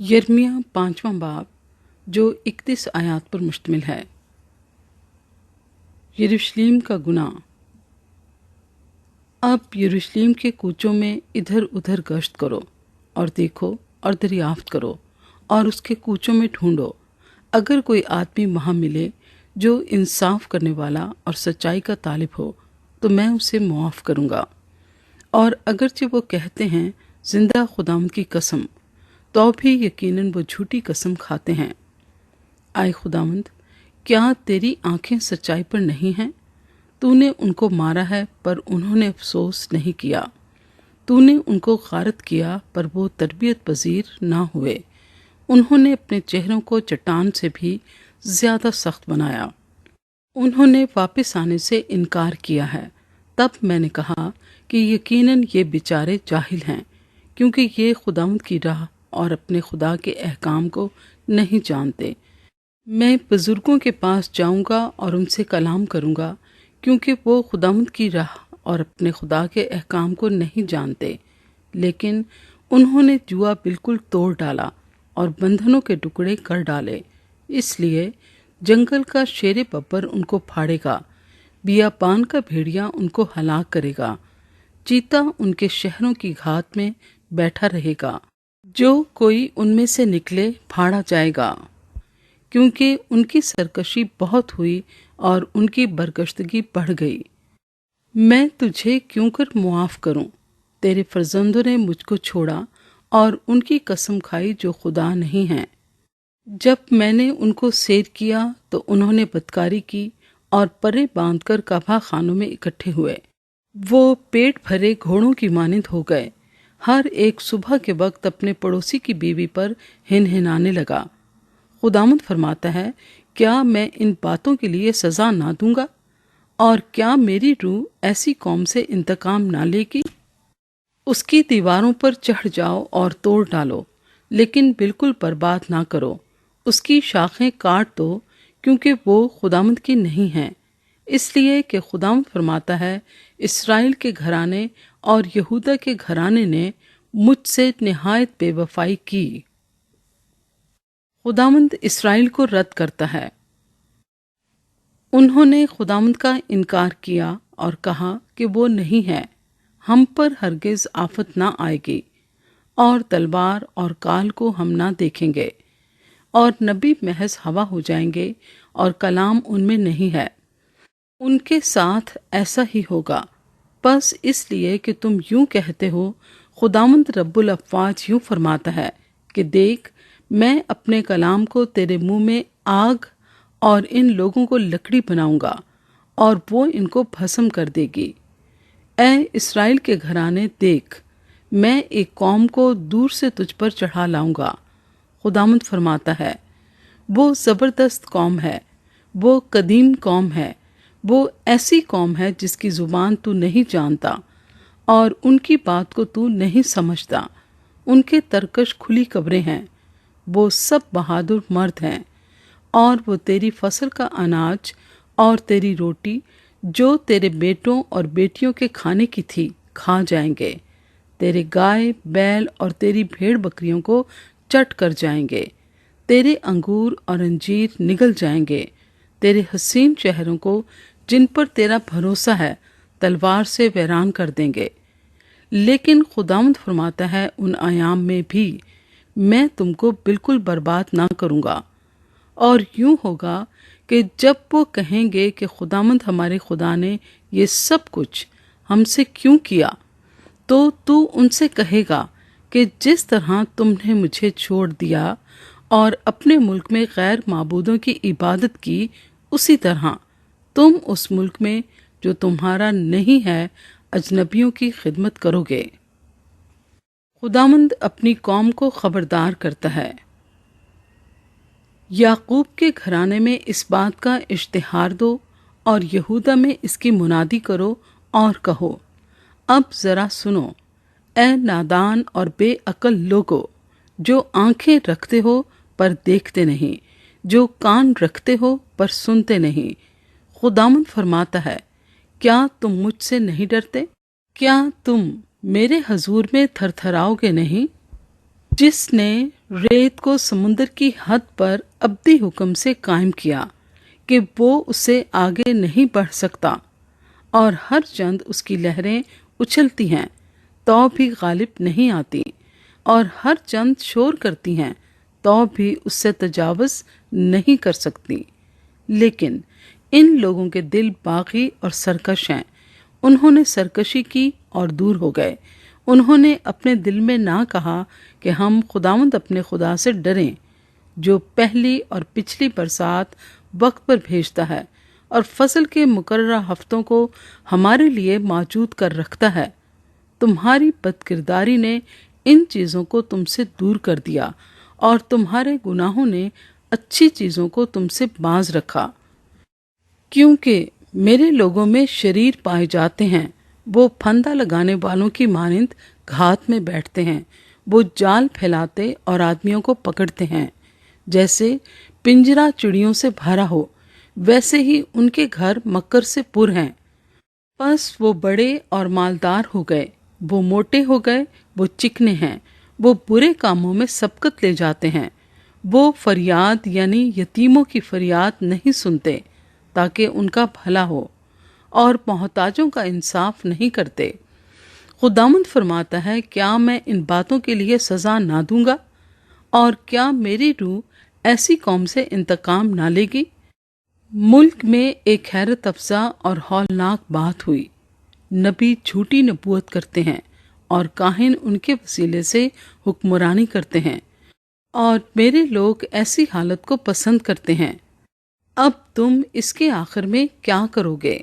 यिर्मयाह 5वां बाब जो 31 आयात पर मुश्तमिल है। यरूशलेम का गुनाह। अब यरूशलेम के कूचों में इधर उधर गश्त करो और देखो और दरियाफ्त करो और उसके कूचों में ढूंढो, अगर कोई आदमी वहाँ मिले जो इंसाफ करने वाला और सच्चाई का तालिब हो तो मैं उसे मुआफ़ करूँगा। और अगरचे वो कहते हैं जिंदा खुदाम की कसम, तो भी यकीनन वो झूठी कसम खाते हैं। आए खुदावंद, क्या तेरी आंखें सच्चाई पर नहीं हैं? तूने उनको मारा है पर उन्होंने अफसोस नहीं किया। तूने उनको गारत किया पर वो तरबियत पजीर ना हुए। उन्होंने अपने चेहरों को चट्टान से भी ज्यादा सख्त बनाया। उन्होंने वापस आने से इनकार किया है। तब मैंने कहा कि यकीनन ये बेचारे जाहिल हैं, क्योंकि ये खुदावंद की राह और अपने खुदा के अहकाम को नहीं जानते। मैं बुजुर्गों के पास जाऊंगा और उनसे कलाम करूंगा, क्योंकि वो खुदावंद की राह और अपने खुदा के अहकाम को नहीं जानते। लेकिन उन्होंने जुआ बिल्कुल तोड़ डाला और बंधनों के टुकड़े कर डाले। इसलिए जंगल का शेरे बब्बर उनको फाड़ेगा, बियाबान का भेड़िया उनको हलाक करेगा। चीता उनके शहरों की घात में बैठा रहेगा। जो कोई उनमें से निकले फाड़ा जाएगा, क्योंकि उनकी सरकशी बहुत हुई और उनकी बरगश्तगी बढ़ गई। मैं तुझे क्यों कर मुआफ करूं? तेरे फर्जंदों ने मुझको छोड़ा और उनकी कसम खाई जो खुदा नहीं है। जब मैंने उनको सैर किया तो उन्होंने बदकारी की और परे बांधकर कबा खानों में इकट्ठे हुए। वो पेट भरे घोड़ों की मानिंद हो गए। हर एक सुबह के वक्त अपने पड़ोसी की बीवी पर हिनहिनाने लगा। खुदावंद फरमाता है, क्या मैं इन बातों के लिए सजा ना दूंगा? और क्या मेरी रूह ऐसी कौम से इंतकाम ना लेगी? उसकी दीवारों पर चढ़ जाओ और तोड़ डालो, लेकिन बिल्कुल बर्बाद ना करो। उसकी शाखें काट दो, क्योंकि वो खुदावंद की नहीं हैं। इसलिए कि खुदावंद फरमाता है, इस्राएल के घराने और यहूदा के घराने ने मुझसे निहायत बेवफाई की। खुदावंद इस्राएल को रद्द करता है। उन्होंने खुदावंद का इनकार किया और कहा कि वो नहीं है। हम पर हरगिज आफत ना आएगी और तलवार और काल को हम ना देखेंगे, और नबी महज हवा हो जाएंगे और कलाम उनमें नहीं है। उनके साथ ऐसा ही होगा, बस इसलिए कि तुम यूं कहते हो। खुदावंद रब्बुल अफ़वाज यूं फरमाता है कि देख, मैं अपने कलाम को तेरे मुंह में आग और इन लोगों को लकड़ी बनाऊंगा और वो इनको भस्म कर देगी। ऐ इस्राएल के घराने, देख, मैं एक कौम को दूर से तुझ पर चढ़ा लाऊंगा। खुदावंद फरमाता है, वो ज़बरदस्त कौम है, वो कदीम कौम है, वो ऐसी कौम है जिसकी ज़ुबान तू नहीं जानता और उनकी बात को तू नहीं समझता। उनके तरकश खुली कब्रें हैं। वो सब बहादुर मर्द हैं, और वो तेरी फसल का अनाज और तेरी रोटी जो तेरे बेटों और बेटियों के खाने की थी खा जाएंगे। तेरे गाय बैल और तेरी भेड़ बकरियों को चट कर जाएंगे। तेरे अंगूर और अंजीर निगल जाएंगे। तेरे हसीन शहरों को जिन पर तेरा भरोसा है तलवार से वैरान कर देंगे। लेकिन खुदावंद फरमाता है, उन आयाम में भी मैं तुमको बिल्कुल बर्बाद ना करूँगा। और यूं होगा कि जब वो कहेंगे कि खुदावंद हमारे खुदा ने ये सब कुछ हमसे क्यों किया, तो तू उनसे कहेगा कि जिस तरह तुमने मुझे छोड़ दिया और अपने मुल्क में गैर माबूदों की इबादत की, उसी तरह तुम उस मुल्क में जो तुम्हारा नहीं है अजनबियों की खिदमत करोगे। खुदावंद अपनी कौम को खबरदार करता है। याकूब के घराने में इस बात का इश्तिहार दो और यहूदा में इसकी मुनादी करो और कहो, अब जरा सुनो, ए नादान और बेअकल लोगो, जो आंखें रखते हो पर देखते नहीं, जो कान रखते हो पर सुनते नहीं। खुदावंद फरमाता है, क्या तुम मुझसे नहीं डरते? क्या तुम मेरे हजूर में थरथराओगे नहीं? जिसने रेत को समुद्र की हद पर अब्दी हुक्म से कायम किया कि वो उससे आगे नहीं बढ़ सकता, और हर चंद उसकी लहरें उछलती हैं तो भी गालिब नहीं आती, और हर चंद शोर करती हैं तो भी उससे तजावज़ नहीं कर सकती। लेकिन इन लोगों के दिल बागी और सरकश हैं। उन्होंने सरकशी की और दूर हो गए। उन्होंने अपने दिल में ना कहा कि हम खुदावंद अपने खुदा से डरें, जो पहली और पिछली बरसात वक्त पर भेजता है और फसल के मुकर्ररा हफ्तों को हमारे लिए मौजूद कर रखता है। तुम्हारी बदकिरदारी ने इन चीज़ों को तुमसे दूर कर दिया और तुम्हारे गुनाहों ने अच्छी चीज़ों को तुमसे बाज रखा। क्योंकि मेरे लोगों में शरीर पाए जाते हैं, वो फंदा लगाने वालों की मानिंद घात में बैठते हैं। वो जाल फैलाते और आदमियों को पकड़ते हैं। जैसे पिंजरा चिड़ियों से भरा हो, वैसे ही उनके घर मकर से पुर हैं। बस वो बड़े और मालदार हो गए, वो मोटे हो गए, वो चिकने हैं, वो बुरे कामों में सबकत ले जाते हैं। वो फरियाद यानी यतीमों की फरियाद नहीं सुनते ताकि उनका भला हो, और मोहताजों का इंसाफ नहीं करते। खुदावंद फरमाता है, क्या मैं इन बातों के लिए सज़ा ना दूंगा? और क्या मेरी रूह ऐसी कौम से इंतकाम ना लेगी? मुल्क में एक हैरत अफजा और हौलनाक बात हुई। नबी झूठी नबूवत करते हैं और काहिन उनके वसीले से हुक्मरानी करते हैं, और मेरे लोग ऐसी हालत को पसंद करते हैं। अब तुम इसके आखिर में क्या करोगे?